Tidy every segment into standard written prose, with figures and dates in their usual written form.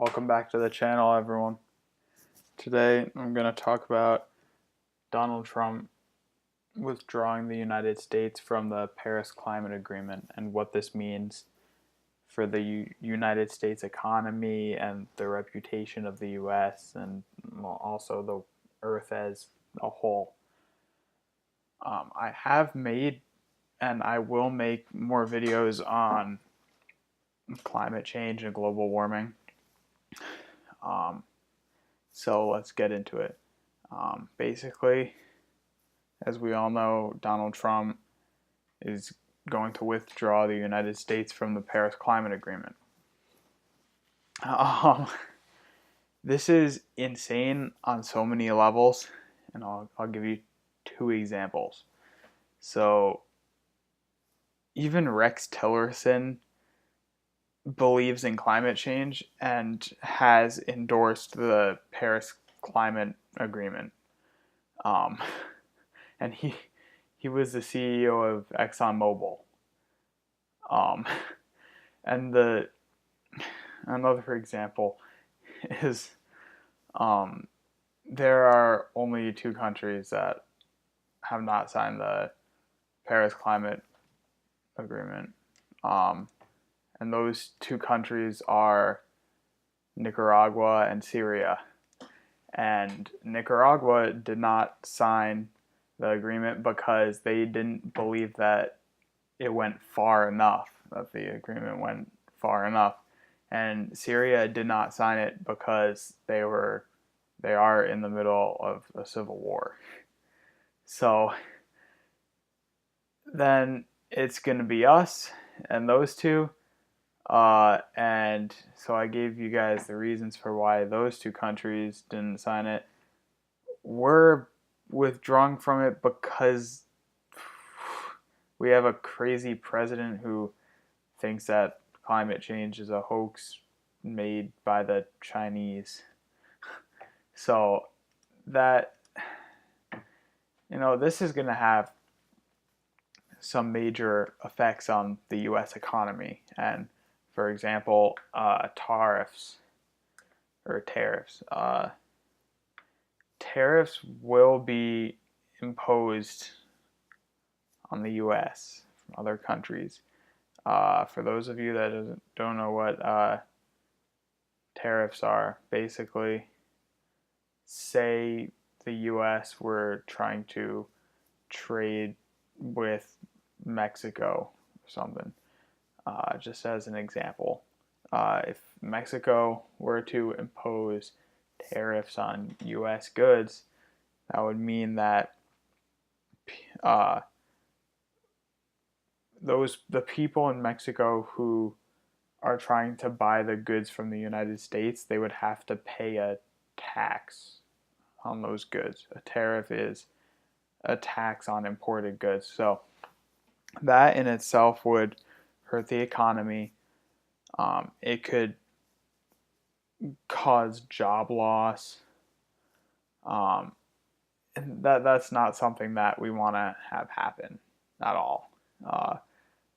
Welcome back to the channel, everyone. Today I'm going to talk about Donald Trump withdrawing the United States from the Paris Climate Agreement and what this means for the United States economy and the reputation of the US and also the Earth as a whole. I have made and I will make more videos on climate change and global warming. So let's get into it. Basically, as we all know, Donald Trump is going to withdraw the United States from the Paris Climate Agreement. This is insane on so many levels, and I'll give you two examples. So, even Rex Tillerson believes in climate change and has endorsed the Paris Climate Agreement. And he was the CEO of ExxonMobil. And another example is there are only two countries that have not signed the Paris Climate Agreement. And those two countries are Nicaragua and Syria. And Nicaragua did not sign the agreement because they didn't believe that it went far enough, that the agreement went far enough. And Syria did not sign it because they are in the middle of a civil war. So then it's going to be us and those two. And so I gave you guys the reasons for why those two countries didn't sign it. We're withdrawing from it because we have a crazy president who thinks that climate change is a hoax made by the Chinese. So that, this is going to have some major effects on the U.S. economy. And for example, tariffs. Tariffs will be imposed on the U.S. from other countries. For those of you that don't know what tariffs are, basically, say the U.S. were trying to trade with Mexico or something. Just as an example, if Mexico were to impose tariffs on U.S. goods, that would mean that the people in Mexico who are trying to buy the goods from the United States, they would have to pay a tax on those goods. A tariff is a tax on imported goods. So that in itself would hurt the economy. It could cause job loss. And that's not something that we want to have happen at all.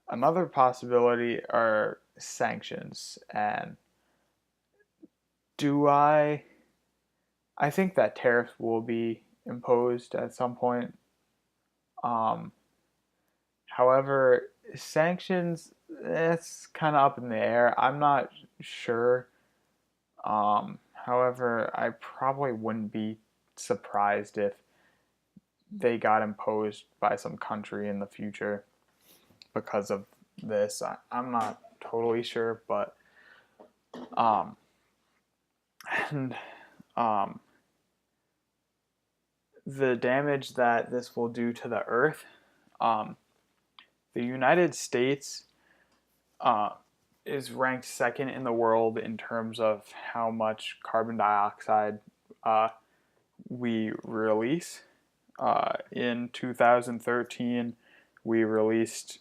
Another possibility are sanctions. And I think that tariffs will be imposed at some point. However, sanctions, it's kind of up in the air. I'm not sure. However, I probably wouldn't be surprised if they got imposed by some country in the future because of this. I'm not totally sure, but the damage that this will do to the earth, the United States is ranked second in the world in terms of how much carbon dioxide we release. In 2013, we released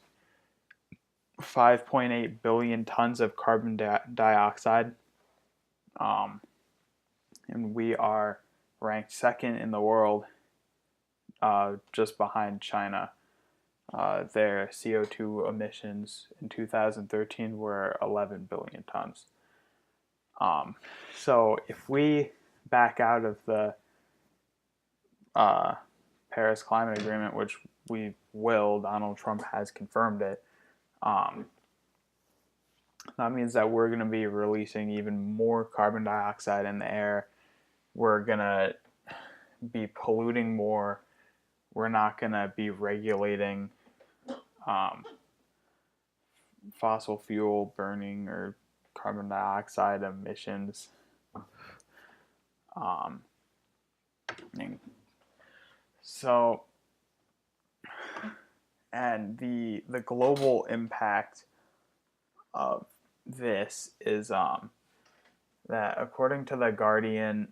5.8 billion tons of carbon dioxide, and we are ranked second in the world, just behind China. Their CO2 emissions in 2013 were 11 billion tons. So if we back out of the uh, Paris Climate Agreement, which we will, Donald Trump has confirmed it, that means that we're going to be releasing even more carbon dioxide in the air. We're going to be polluting more. We're not going to be regulating fossil fuel burning or carbon dioxide emissions. So, and the global impact of this is that according to the Guardian,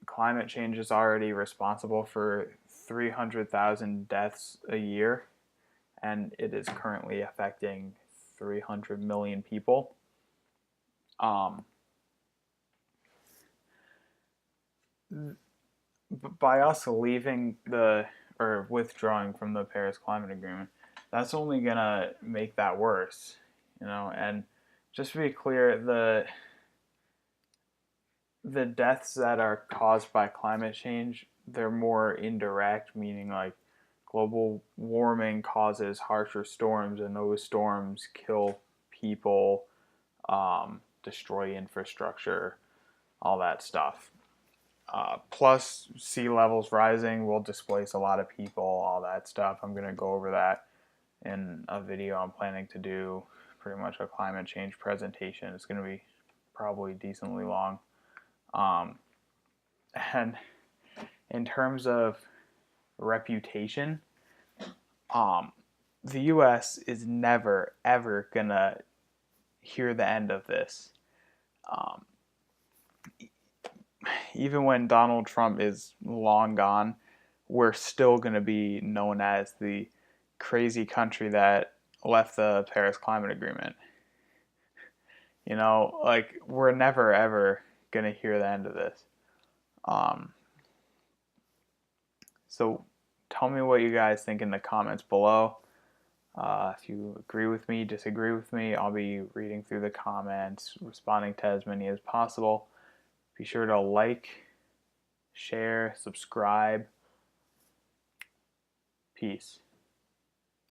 climate change is already responsible for 300,000 deaths a year, and it is currently affecting 300 million people. By us leaving or withdrawing from the Paris Climate Agreement, that's only gonna make that worse, And just to be clear, the deaths that are caused by climate change, they're more indirect, meaning like global warming causes harsher storms, and those storms kill people, destroy infrastructure, all that stuff. Plus, sea levels rising will displace a lot of people, all that stuff. I'm going to go over that in a video I'm planning to do, pretty much a climate change presentation. It's going to be probably decently long. And in terms of reputation, the U.S. is never, ever going to hear the end of this. Even when Donald Trump is long gone, we're still going to be known as the crazy country that left the Paris Climate Agreement. Like, we're never, ever going to hear the end of this. So tell me what you guys think in the comments below. If you agree with me, disagree with me, I'll be reading through the comments, responding to as many as possible. Be sure to like, share, subscribe. Peace.